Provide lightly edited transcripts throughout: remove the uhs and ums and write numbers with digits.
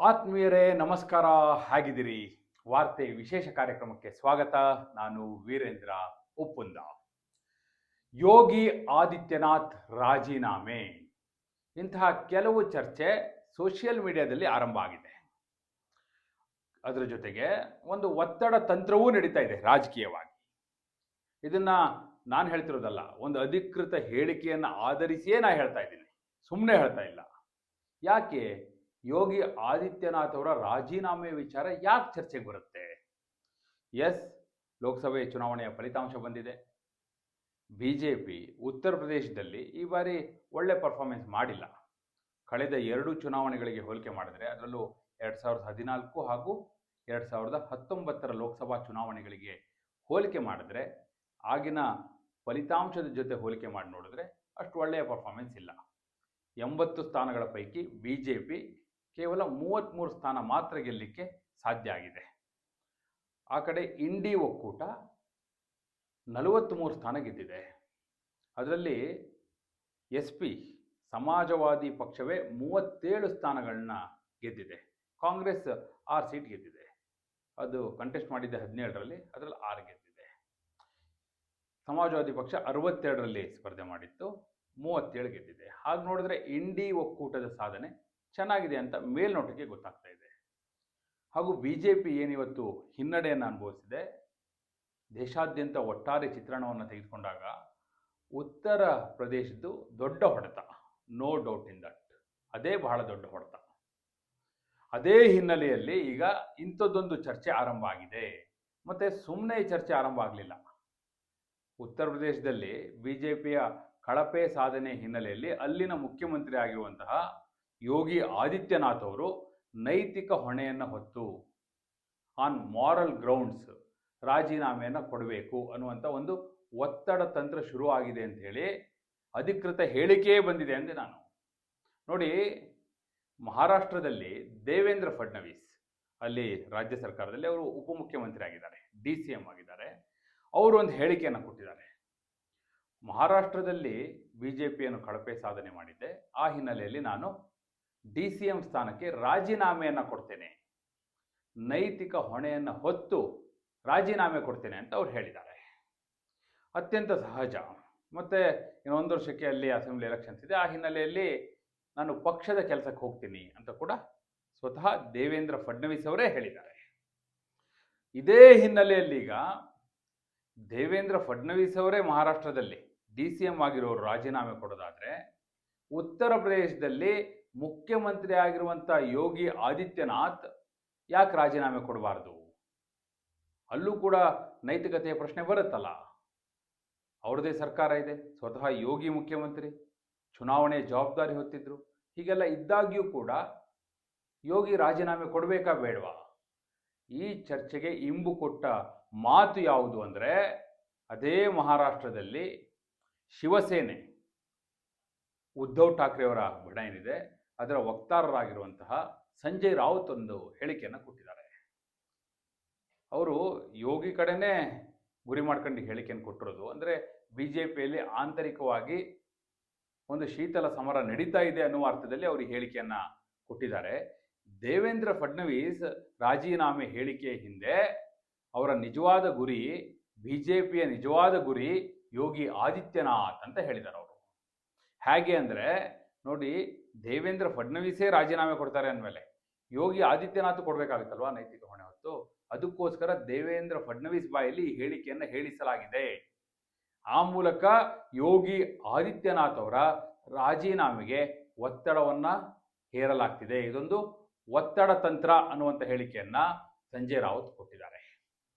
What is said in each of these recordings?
ಆತ್ಮೀಯರೇ ನಮಸ್ಕಾರ, ಹೇಗಿದ್ದೀರಿ? ವಾರ್ತೆ ವಿಶೇಷ ಕಾರ್ಯಕ್ರಮಕ್ಕೆ ಸ್ವಾಗತ. ನಾನು ವೀರೇಂದ್ರ ಉಪ್ಪುಂದ. ಯೋಗಿ ಆದಿತ್ಯನಾಥ್ ರಾಜೀನಾಮೆ, ಇಂತಹ ಕೆಲವು ಚರ್ಚೆ ಸೋಷಿಯಲ್ ಮೀಡಿಯಾದಲ್ಲಿ ಆರಂಭ ಆಗಿದೆ. ಅದರ ಜೊತೆಗೆ ಒಂದು ಒತ್ತಡ ತಂತ್ರವೂ ನಡೀತಾ ಇದೆ ರಾಜಕೀಯವಾಗಿ. ಇದನ್ನ ನಾನು ಹೇಳ್ತಿರೋದಲ್ಲ, ಒಂದು ಅಧಿಕೃತ ಹೇಳಿಕೆಯನ್ನು ಆಧರಿಸಿಯೇ ನಾನು ಹೇಳ್ತಾ ಇದ್ದೀನಿ, ಸುಮ್ಮನೆ ಹೇಳ್ತಾ ಇಲ್ಲ. ಯಾಕೆ ಯೋಗಿ ಆದಿತ್ಯನಾಥ್ ಅವರ ರಾಜೀನಾಮೆ ವಿಚಾರ ಯಾಕೆ ಚರ್ಚೆಗೆ ಬರುತ್ತೆ? ಎಸ್, ಲೋಕಸಭೆ ಚುನಾವಣೆಯ ಫಲಿತಾಂಶ ಬಂದಿದೆ. ಬಿಜೆಪಿ ಉತ್ತರ ಪ್ರದೇಶದಲ್ಲಿ ಈ ಬಾರಿ ಒಳ್ಳೆ ಪರ್ಫಾರ್ಮೆನ್ಸ್ ಮಾಡಿಲ್ಲ. ಕಳೆದ 2 ಚುನಾವಣೆಗಳಿಗೆ ಹೋಲಿಕೆ ಮಾಡಿದ್ರೆ, ಅದರಲ್ಲೂ 2014 ಹಾಗೂ 2019 ಲೋಕಸಭಾ ಚುನಾವಣೆಗಳಿಗೆ ಹೋಲಿಕೆ ಮಾಡಿದ್ರೆ, ಆಗಿನ ಫಲಿತಾಂಶದ ಜೊತೆ ಹೋಲಿಕೆ ಮಾಡಿ ನೋಡಿದ್ರೆ ಅಷ್ಟು ಒಳ್ಳೆಯ ಪರ್ಫಾರ್ಮೆನ್ಸ್ ಇಲ್ಲ. 80 ಸ್ಥಾನಗಳ ಪೈಕಿ ಬಿಜೆಪಿ ಕೇವಲ 33 ಸ್ಥಾನ ಮಾತ್ರ ಗೆಲ್ಲಲಿಕ್ಕೆ ಸಾಧ್ಯ ಆಗಿದೆ. ಆ ಕಡೆ ಇಂಡಿ ಒಕ್ಕೂಟ 43 ಸ್ಥಾನ ಗೆದ್ದಿದೆ. ಅದರಲ್ಲಿ SP ಸಮಾಜವಾದಿ ಪಕ್ಷವೇ 37 ಸ್ಥಾನಗಳನ್ನ ಗೆದ್ದಿದೆ. ಕಾಂಗ್ರೆಸ್ 6 ಸೀಟ್ ಗೆದ್ದಿದೆ. ಅದು ಕಂಟೆಸ್ಟ್ ಮಾಡಿದ್ದೆ 17ರಲ್ಲಿ, ಅದರಲ್ಲಿ 6 ಗೆದ್ದಿದೆ. ಸಮಾಜವಾದಿ ಪಕ್ಷ 62ರಲ್ಲಿ ಸ್ಪರ್ಧೆ ಮಾಡಿತ್ತು, 37 ಗೆದ್ದಿದೆ. ಹಾಗೆ ನೋಡಿದ್ರೆ ಇಂಡಿ ಒಕ್ಕೂಟದ ಸಾಧನೆ ಚೆನ್ನಾಗಿದೆ ಅಂತ ಮೇಲ್ನೋಟಕ್ಕೆ ಗೊತ್ತಾಗ್ತಾ ಇದೆ. ಹಾಗೂ ಬಿಜೆಪಿ ಏನಿವತ್ತು ಹಿನ್ನಡೆಯನ್ನು ಅನುಭವಿಸಿದೆ, ದೇಶಾದ್ಯಂತ ಒಟ್ಟಾರೆ ಚಿತ್ರಣವನ್ನು ತೆಗೆದುಕೊಂಡಾಗ ಉತ್ತರ ಪ್ರದೇಶದ್ದು ದೊಡ್ಡ ಹೊಡೆತ, ನೋ ಡೌಟ್ ಇನ್ ದಟ್. ಅದೇ ಬಹಳ ದೊಡ್ಡ ಹೊಡೆತ. ಅದೇ ಹಿನ್ನೆಲೆಯಲ್ಲಿ ಈಗ ಇಂಥದ್ದೊಂದು ಚರ್ಚೆ ಆರಂಭ ಆಗಿದೆ. ಮತ್ತೆ ಸುಮ್ಮನೆ ಚರ್ಚೆ ಆರಂಭ ಆಗಲಿಲ್ಲ. ಉತ್ತರ ಪ್ರದೇಶದಲ್ಲಿ ಬಿಜೆಪಿಯ ಕಳಪೆ ಸಾಧನೆ ಹಿನ್ನೆಲೆಯಲ್ಲಿ ಅಲ್ಲಿನ ಮುಖ್ಯಮಂತ್ರಿ ಆಗಿರುವಂತಹ ಯೋಗಿ ಆದಿತ್ಯನಾಥ್ ಅವರು ನೈತಿಕ ಹೊಣೆಯನ್ನು ಹೊತ್ತು ಆನ್ ಮಾರಲ್ ಗ್ರೌಂಡ್ಸ್ ರಾಜೀನಾಮೆಯನ್ನು ಕೊಡಬೇಕು ಅನ್ನುವಂಥ ಒಂದು ಒತ್ತಡ ತಂತ್ರ ಶುರು ಆಗಿದೆ ಅಂತ ಹೇಳಿ ಅಧಿಕೃತ ಹೇಳಿಕೆಯೇ ಬಂದಿದೆ ಅಂದೆ ನಾನು. ನೋಡಿ, ಮಹಾರಾಷ್ಟ್ರದಲ್ಲಿ ದೇವೇಂದ್ರ ಫಡ್ನವೀಸ್, ಅಲ್ಲಿ ರಾಜ್ಯ ಸರ್ಕಾರದಲ್ಲಿ ಅವರು ಉಪಮುಖ್ಯಮಂತ್ರಿ ಆಗಿದ್ದಾರೆ, DCM ಆಗಿದ್ದಾರೆ. ಅವರು ಒಂದು ಹೇಳಿಕೆಯನ್ನು ಕೊಟ್ಟಿದ್ದಾರೆ. ಮಹಾರಾಷ್ಟ್ರದಲ್ಲಿ ಬಿಜೆಪಿಯನ್ನು ಕಳಪೆ ಸಾಧನೆ ಮಾಡಿದ್ದೆ, ಆ ಹಿನ್ನೆಲೆಯಲ್ಲಿ ನಾನು DCM ಸ್ಥಾನಕ್ಕೆ ರಾಜೀನಾಮೆಯನ್ನು ಕೊಡ್ತೇನೆ, ನೈತಿಕ ಹೊಣೆಯನ್ನು ಹೊತ್ತು ರಾಜೀನಾಮೆ ಕೊಡ್ತೇನೆ ಅಂತ ಅವ್ರು ಹೇಳಿದ್ದಾರೆ. ಅತ್ಯಂತ ಸಹಜ. ಮತ್ತೆ ಇನ್ನೊಂದು ವರ್ಷಕ್ಕೆ ಅಲ್ಲಿ ಅಸೆಂಬ್ಲಿ ಎಲೆಕ್ಷನ್ಸ್ ಇದೆ, ಆ ಹಿನ್ನೆಲೆಯಲ್ಲಿ ನಾನು ಪಕ್ಷದ ಕೆಲಸಕ್ಕೆ ಹೋಗ್ತೀನಿ ಅಂತ ಕೂಡ ಸ್ವತಃ ದೇವೇಂದ್ರ ಫಡ್ನವೀಸ್ ಅವರೇ ಹೇಳಿದ್ದಾರೆ. ಇದೇ ಹಿನ್ನೆಲೆಯಲ್ಲಿ ಈಗ ದೇವೇಂದ್ರ ಫಡ್ನವೀಸ್ ಅವರೇ ಮಹಾರಾಷ್ಟ್ರದಲ್ಲಿ DCM ಆಗಿರೋರು ರಾಜೀನಾಮೆ ಕೊಡೋದಾದ್ರೆ, ಉತ್ತರ ಪ್ರದೇಶದಲ್ಲಿ ಮುಖ್ಯಮಂತ್ರಿ ಆಗಿರುವಂಥ ಯೋಗಿ ಆದಿತ್ಯನಾಥ್ ಯಾಕೆ ರಾಜೀನಾಮೆ ಕೊಡಬಾರ್ದು? ಅಲ್ಲೂ ಕೂಡ ನೈತಿಕತೆಯ ಪ್ರಶ್ನೆ ಬರುತ್ತಲ್ಲ. ಅವ್ರದ್ದೇ ಸರ್ಕಾರ ಇದೆ, ಸ್ವತಃ ಯೋಗಿ ಮುಖ್ಯಮಂತ್ರಿ, ಚುನಾವಣೆ ಜವಾಬ್ದಾರಿ ಹೊತ್ತಿದ್ರು. ಹೀಗೆಲ್ಲ ಇದ್ದಾಗ್ಯೂ ಕೂಡ ಯೋಗಿ ರಾಜೀನಾಮೆ ಕೊಡಬೇಕಾ ಬೇಡವಾ? ಈ ಚರ್ಚೆಗೆ ಇಂಬು ಕೊಟ್ಟ ಮಾತು ಯಾವುದು ಅಂದರೆ, ಅದೇ ಮಹಾರಾಷ್ಟ್ರದಲ್ಲಿ ಶಿವಸೇನೆ, ಉದ್ಧವ್ ಠಾಕ್ರೆ ಅವರ ಬಣ ಏನಿದೆ ಅದರ ವಕ್ತಾರರಾಗಿರುವಂತಹ ಸಂಜಯ್ ರಾವುತ್ ಒಂದು ಹೇಳಿಕೆಯನ್ನು ಕೊಟ್ಟಿದ್ದಾರೆ. ಅವರು ಯೋಗಿ ಕಡೆನೇ ಗುರಿ ಮಾಡ್ಕೊಂಡು ಹೇಳಿಕೆಯನ್ನು ಕೊಟ್ಟಿರೋದು. ಅಂದರೆ ಬಿಜೆಪಿಯಲ್ಲಿ ಆಂತರಿಕವಾಗಿ ಒಂದು ಶೀತಲ ಸಮರ ನಡೀತಾ ಇದೆ ಅನ್ನುವ ಅರ್ಥದಲ್ಲಿ ಅವರು ಹೇಳಿಕೆಯನ್ನು ಕೊಟ್ಟಿದ್ದಾರೆ. ದೇವೇಂದ್ರ ಫಡ್ನವೀಸ್ ರಾಜೀನಾಮೆ ಹೇಳಿಕೆಯ ಹಿಂದೆ ಅವರ ನಿಜವಾದ ಗುರಿ, ಬಿಜೆಪಿಯ ನಿಜವಾದ ಗುರಿ ಯೋಗಿ ಆದಿತ್ಯನಾಥ್ ಅಂತ ಹೇಳಿದ್ದಾರೆ ಅವರು. ಹೇಗೆ ಅಂದರೆ ನೋಡಿ, ದೇವೇಂದ್ರ ಫಡ್ನವೀಸೇ ರಾಜೀನಾಮೆ ಕೊಡ್ತಾರೆ ಅಂದಮೇಲೆ ಯೋಗಿ ಆದಿತ್ಯನಾಥ್ ಕೊಡಬೇಕಾಗುತ್ತಲ್ವಾ ನೈತಿಕ ಹೊಣೆ ಹೊತ್ತು. ಅದಕ್ಕೋಸ್ಕರ ದೇವೇಂದ್ರ ಫಡ್ನವೀಸ್ ಬಾಯಲ್ಲಿ ಈ ಹೇಳಿಕೆಯನ್ನು ಹೇಳಿಸಲಾಗಿದೆ. ಆ ಮೂಲಕ ಯೋಗಿ ಆದಿತ್ಯನಾಥ್ ಅವರ ರಾಜೀನಾಮೆಗೆ ಒತ್ತಡವನ್ನು ಹೇರಲಾಗ್ತಿದೆ. ಇದೊಂದು ಒತ್ತಡ ತಂತ್ರ ಅನ್ನುವಂಥ ಹೇಳಿಕೆಯನ್ನು ಸಂಜಯ್ ರಾವುತ್ ಕೊಟ್ಟಿದ್ದಾರೆ.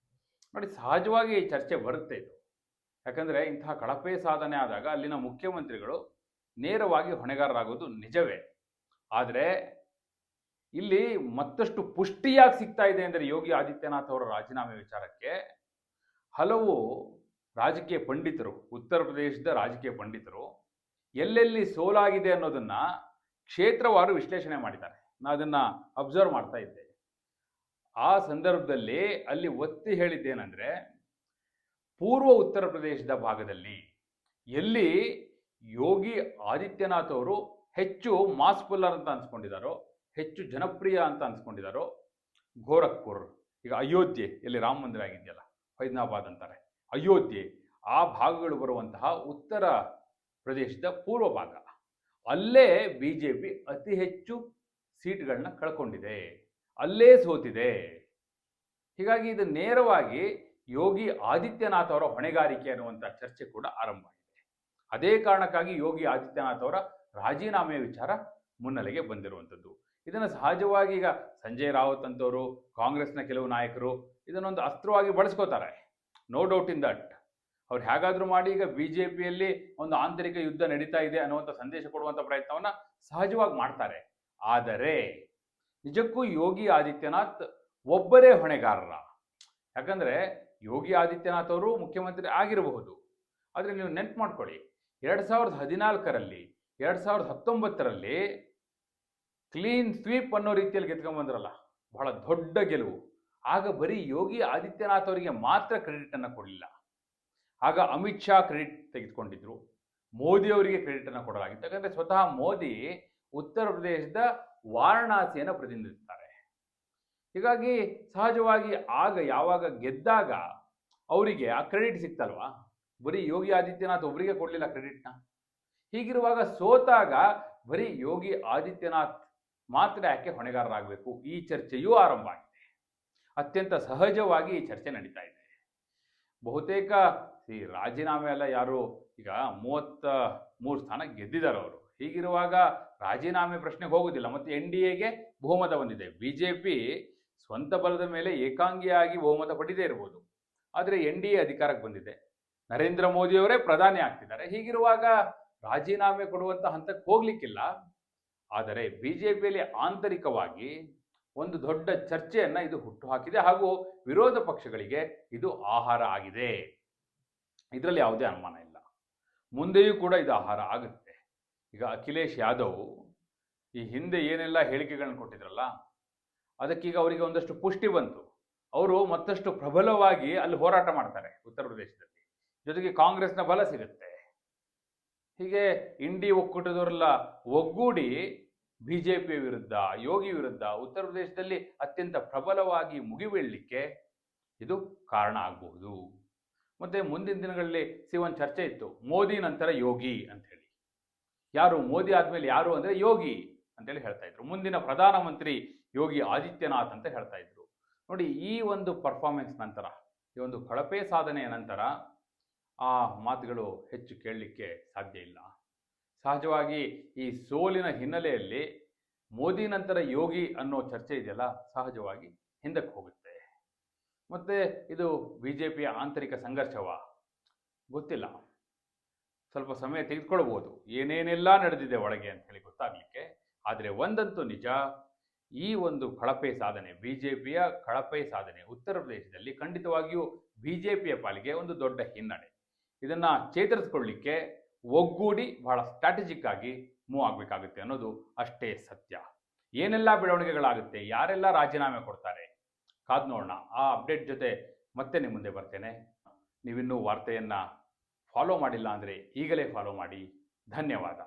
ನೋಡಿ, ಸಹಜವಾಗಿ ಈ ಚರ್ಚೆ ಬರುತ್ತೆ ಇದು. ಯಾಕಂದರೆ ಇಂತಹ ಕಳಪೆ ಸಾಧನೆ ಆದಾಗ ಅಲ್ಲಿನ ಮುಖ್ಯಮಂತ್ರಿಗಳು ನೇರವಾಗಿ ಹೊಣೆಗಾರರಾಗೋದು ನಿಜವೇ. ಆದರೆ ಇಲ್ಲಿ ಮತ್ತಷ್ಟು ಪುಷ್ಟಿಯಾಗಿ ಸಿಗ್ತಾ ಇದೆ ಅಂದರೆ ಯೋಗಿ ಆದಿತ್ಯನಾಥ್ ಅವರ ರಾಜೀನಾಮೆ ವಿಚಾರಕ್ಕೆ ಹಲವು ರಾಜಕೀಯ ಪಂಡಿತರು, ಉತ್ತರ ಪ್ರದೇಶದ ರಾಜಕೀಯ ಪಂಡಿತರು ಎಲ್ಲೆಲ್ಲಿ ಸೋಲಾಗಿದೆ ಅನ್ನೋದನ್ನು ಕ್ಷೇತ್ರವಾರು ವಿಶ್ಲೇಷಣೆ ಮಾಡಿದ್ದಾರೆ. ನಾನು ಅದನ್ನು ಅಬ್ಸರ್ವ್ ಮಾಡ್ತಾ ಇದ್ದೆ. ಆ ಸಂದರ್ಭದಲ್ಲಿ ಅಲ್ಲಿ ಒತ್ತಿ ಹೇಳಿದ್ದೇನೆಂದರೆ, ಪೂರ್ವ ಉತ್ತರ ಪ್ರದೇಶದ ಭಾಗದಲ್ಲಿ ಎಲ್ಲಿ ಯೋಗಿ ಆದಿತ್ಯನಾಥ್ ಅವರು ಹೆಚ್ಚು ಮಾಸ್ ಪುಲ್ಲರ್ ಅಂತ ಅನ್ಸ್ಕೊಂಡಿದ್ದಾರೋ, ಹೆಚ್ಚು ಜನಪ್ರಿಯ ಅಂತ ಅನ್ಸ್ಕೊಂಡಿದ್ದಾರೋ ಗೋರಖ್ಪುರ್, ಈಗ ಅಯೋಧ್ಯೆ ಎಲ್ಲಿ ರಾಮ ಮಂದಿರ ಆಗಿದೆಯಲ್ಲ, ಫೈಜ್ನಾಬಾದ್ ಅಂತಾರೆ, ಅಯೋಧ್ಯೆ ಆ ಭಾಗಗಳು ಬರುವಂತಹ ಉತ್ತರ ಪ್ರದೇಶದ ಪೂರ್ವ ಭಾಗ, ಅಲ್ಲೇ ಬಿ ಜೆ ಪಿ ಅತಿ ಹೆಚ್ಚು ಸೀಟ್ಗಳನ್ನ ಕಳ್ಕೊಂಡಿದೆ, ಅಲ್ಲೇ ಸೋತಿದೆ. ಹೀಗಾಗಿ ಇದು ನೇರವಾಗಿ ಯೋಗಿ ಆದಿತ್ಯನಾಥ್ ಅವರ ಹೊಣೆಗಾರಿಕೆ ಅನ್ನುವಂಥ ಚರ್ಚೆ ಕೂಡ ಆರಂಭ ಆಗಿದೆ. ಅದೇ ಕಾರಣಕ್ಕಾಗಿ ಯೋಗಿ ಆದಿತ್ಯನಾಥ್ ಅವರ ರಾಜೀನಾಮೆಯ ವಿಚಾರ ಮುನ್ನೆಲೆಗೆ ಬಂದಿರುವಂಥದ್ದು. ಇದನ್ನು ಸಹಜವಾಗಿ ಈಗ ಸಂಜಯ್ ರಾವತ್ ಅಂತವರು, ಕಾಂಗ್ರೆಸ್ನ ಕೆಲವು ನಾಯಕರು ಇದನ್ನೊಂದು ಅಸ್ತ್ರವಾಗಿ ಬಳಸ್ಕೋತಾರೆ. No doubt in that. ಅವ್ರು ಹೇಗಾದರೂ ಮಾಡಿ ಈಗ ಬಿ ಜೆ ಪಿಯಲ್ಲಿ ಒಂದು ಆಂತರಿಕ ಯುದ್ಧ ನಡೀತಾ ಇದೆ ಅನ್ನುವಂಥ ಸಂದೇಶ ಕೊಡುವಂಥ ಪ್ರಯತ್ನವನ್ನು ಸಹಜವಾಗಿ ಮಾಡ್ತಾರೆ. ಆದರೆ ನಿಜಕ್ಕೂ ಯೋಗಿ ಆದಿತ್ಯನಾಥ್ ಒಬ್ಬರೇ ಹೊಣೆಗಾರರ? ಯಾಕಂದರೆ ಯೋಗಿ ಆದಿತ್ಯನಾಥ್ ಅವರು ಮುಖ್ಯಮಂತ್ರಿ ಆಗಿರಬಹುದು, ಆದರೆ ನೀವು ನೆನ್ಪು ಮಾಡ್ಕೊಳ್ಳಿ, 2014ರಲ್ಲಿ 2019ರಲ್ಲಿ ಕ್ಲೀನ್ ಸ್ವೀಪ್ ಅನ್ನೋ ರೀತಿಯಲ್ಲಿ ಗೆದ್ಕೊಂಡ್ಬಂದ್ರಲ್ಲ, ಬಹಳ ದೊಡ್ಡ ಗೆಲುವು. ಆಗ ಬರೀ ಯೋಗಿ ಆದಿತ್ಯನಾಥ್ ಅವರಿಗೆ ಮಾತ್ರ ಕ್ರೆಡಿಟನ್ನು ಕೊಡಲಿಲ್ಲ. ಆಗ ಅಮಿತ್ ಶಾ ಕ್ರೆಡಿಟ್ ತೆಗೆದುಕೊಂಡಿದ್ರು, ಮೋದಿ ಅವರಿಗೆ ಕ್ರೆಡಿಟನ್ನು ಕೊಡಲಾಗಿತ್ತು. ಯಾಕಂದರೆ ಸ್ವತಃ ಮೋದಿ ಉತ್ತರ ಪ್ರದೇಶದ ವಾರಣಾಸಿಯನ್ನು ಪ್ರತಿನಿಧಿಸ್ತಾರೆ. ಹೀಗಾಗಿ ಸಹಜವಾಗಿ ಆಗ ಯಾವಾಗ ಗೆದ್ದಾಗ ಅವರಿಗೆ ಆ ಕ್ರೆಡಿಟ್ ಸಿಕ್ತಲ್ವಾ, ಬರೀ ಯೋಗಿ ಆದಿತ್ಯನಾಥ್ ಒಬ್ಬರಿಗೆ ಕೊಡಲಿಲ್ಲ ಕ್ರೆಡಿಟ್ನ. ಹೀಗಿರುವಾಗ ಸೋತಾಗ ಬರೀ ಯೋಗಿ ಆದಿತ್ಯನಾಥ್ ಮಾತ್ರ ಯಾಕೆ ಹೊಣೆಗಾರರಾಗಬೇಕು? ಈ ಚರ್ಚೆಯೂ ಆರಂಭ ಆಗಿದೆ. ಅತ್ಯಂತ ಸಹಜವಾಗಿ ಈ ಚರ್ಚೆ ನಡೀತಾ ಇದೆ. ಬಹುತೇಕ ಈ ರಾಜೀನಾಮೆ ಎಲ್ಲ ಯಾರು ಈಗ 33 ಸ್ಥಾನ ಗೆದ್ದಿದ್ದಾರೆ ಅವರು. ಹೀಗಿರುವಾಗ ರಾಜೀನಾಮೆ ಪ್ರಶ್ನೆಗೆ ಹೋಗುವುದಿಲ್ಲ. ಮತ್ತು ಎನ್ ಡಿ ಎಗೆ ಬಹುಮತ ಬಂದಿದೆ. ಬಿ ಜೆ ಪಿ ಸ್ವಂತ ಬಲದ ಮೇಲೆ ಏಕಾಂಗಿಯಾಗಿ ಬಹುಮತ ಪಡೆದೇ ಇರ್ಬೋದು, ಆದರೆ ಎನ್ ಡಿ ಎ ಅಧಿಕಾರಕ್ಕೆ ಬಂದಿದೆ, ನರೇಂದ್ರ ಮೋದಿಯವರೇ ಪ್ರಧಾನಿ ಆಗ್ತಿದ್ದಾರೆ. ಹೀಗಿರುವಾಗ ರಾಜೀನಾಮೆ ಕೊಡುವಂಥ ಹಂತಕ್ಕೆ ಹೋಗ್ಲಿಕ್ಕಿಲ್ಲ. ಆದರೆ ಬಿ ಜೆ ಪಿಯಲ್ಲಿ ಆಂತರಿಕವಾಗಿ ಒಂದು ದೊಡ್ಡ ಚರ್ಚೆಯನ್ನು ಇದು ಹುಟ್ಟುಹಾಕಿದೆ, ಹಾಗೂ ವಿರೋಧ ಪಕ್ಷಗಳಿಗೆ ಇದು ಆಹಾರ ಆಗಿದೆ. ಇದರಲ್ಲಿ ಯಾವುದೇ ಅನುಮಾನ ಇಲ್ಲ. ಮುಂದೆಯೂ ಕೂಡ ಇದು ಆಹಾರ ಆಗುತ್ತೆ. ಈಗ ಅಖಿಲೇಶ್ ಯಾದವ್ ಈ ಹಿಂದೆ ಏನೆಲ್ಲ ಹೇಳಿಕೆಗಳನ್ನು ಕೊಟ್ಟಿದ್ರಲ್ಲ, ಅದಕ್ಕೀಗ ಅವರಿಗೆ ಒಂದಷ್ಟು ಪುಷ್ಟಿ ಬಂತು. ಅವರು ಮತ್ತಷ್ಟು ಪ್ರಬಲವಾಗಿ ಅಲ್ಲಿ ಹೋರಾಟ ಮಾಡ್ತಾರೆ ಉತ್ತರ ಪ್ರದೇಶದಲ್ಲಿ. ಜೊತೆಗೆ ಕಾಂಗ್ರೆಸ್ನ ಬಲ ಸಿಗುತ್ತೆ. ಹೀಗೆ ಇಂಡಿ ಒಕ್ಕೂಟದವರೆಲ್ಲ ಒಗ್ಗೂಡಿ ಬಿ ಜೆ ಪಿಯ ವಿರುದ್ಧ, ಯೋಗಿ ವಿರುದ್ಧ ಉತ್ತರ ಪ್ರದೇಶದಲ್ಲಿ ಅತ್ಯಂತ ಪ್ರಬಲವಾಗಿ ಮುಗಿಬೀಳಲಿಕ್ಕೆ ಇದು ಕಾರಣ ಆಗಬಹುದು. ಮತ್ತು ಮುಂದಿನ ದಿನಗಳಲ್ಲಿ ಒಂದು ಚರ್ಚೆ ಇತ್ತು, ಮೋದಿ ನಂತರ ಯೋಗಿ ಅಂಥೇಳಿ. ಯಾರು ಮೋದಿ ಆದಮೇಲೆ ಯಾರು ಅಂದರೆ ಯೋಗಿ ಅಂತೇಳಿ ಹೇಳ್ತಾ ಇದ್ರು. ಮುಂದಿನ ಪ್ರಧಾನಮಂತ್ರಿ ಯೋಗಿ ಆದಿತ್ಯನಾಥ್ ಅಂತ ಹೇಳ್ತಾ ಇದ್ರು. ನೋಡಿ, ಈ ಒಂದು ಪರ್ಫಾರ್ಮೆನ್ಸ್ ನಂತರ, ಈ ಒಂದು ಕಳಪೆ ಸಾಧನೆಯ ನಂತರ ಆ ಮಾತುಗಳು ಹೆಚ್ಚು ಕೇಳಲಿಕ್ಕೆ ಸಾಧ್ಯ ಇಲ್ಲ. ಸಹಜವಾಗಿ ಈ ಸೋಲಿನ ಹಿನ್ನೆಲೆಯಲ್ಲಿ ಮೋದಿ ನಂತರ ಯೋಗಿ ಅನ್ನೋ ಚರ್ಚೆ ಇದೆಯಲ್ಲ, ಸಹಜವಾಗಿ ಹಿಂದಕ್ಕೆ ಹೋಗುತ್ತೆ. ಮತ್ತು ಇದು ಬಿ ಜೆ ಪಿಯ ಆಂತರಿಕ ಸಂಘರ್ಷವ ಗೊತ್ತಿಲ್ಲ, ಸ್ವಲ್ಪ ಸಮಯ ತೆಗೆದುಕೊಳ್ಬೋದು, ಏನೇನೆಲ್ಲ ನಡೆದಿದೆ ಒಳಗೆ ಅಂತ ಹೇಳಿ ಗೊತ್ತಾಗಲಿಕ್ಕೆ. ಆದರೆ ಒಂದಂತೂ ನಿಜ, ಈ ಒಂದು ಕಳಪೆ ಸಾಧನೆ, ಬಿ ಜೆ ಪಿಯ ಕಳಪೆ ಸಾಧನೆ ಉತ್ತರ ಪ್ರದೇಶದಲ್ಲಿ ಖಂಡಿತವಾಗಿಯೂ ಬಿ ಜೆ ಪಿಯ ಪಾಲಿಗೆ ಒಂದು ದೊಡ್ಡ ಹಿನ್ನಡೆ. ಇದನ್ನು ಚೇತರಿಸ್ಕೊಳ್ಳಿಕ್ಕೆ ಒಗ್ಗೂಡಿ ಬಹಳ ಸ್ಟ್ರಾಟಜಿಕ್ ಆಗಿ ಮೂವ್ ಆಗಬೇಕಾಗುತ್ತೆ ಅನ್ನೋದು ಅಷ್ಟೇ ಸತ್ಯ. ಏನೆಲ್ಲ ಬೆಳವಣಿಗೆಗಳಾಗುತ್ತೆ, ಯಾರೆಲ್ಲ ರಾಜೀನಾಮೆ ಕೊಡ್ತಾರೆ, ಕಾದು ನೋಡೋಣ. ಆ ಅಪ್ಡೇಟ್ ಜೊತೆ ಮತ್ತೆ ನಿಮ್ಮ ಮುಂದೆ ಬರ್ತೇನೆ. ನೀವಿನ್ನೂ ವಾರ್ತೆಯನ್ನು ಫಾಲೋ ಮಾಡಿಲ್ಲ ಅಂದರೆ ಈಗಲೇ ಫಾಲೋ ಮಾಡಿ. ಧನ್ಯವಾದ.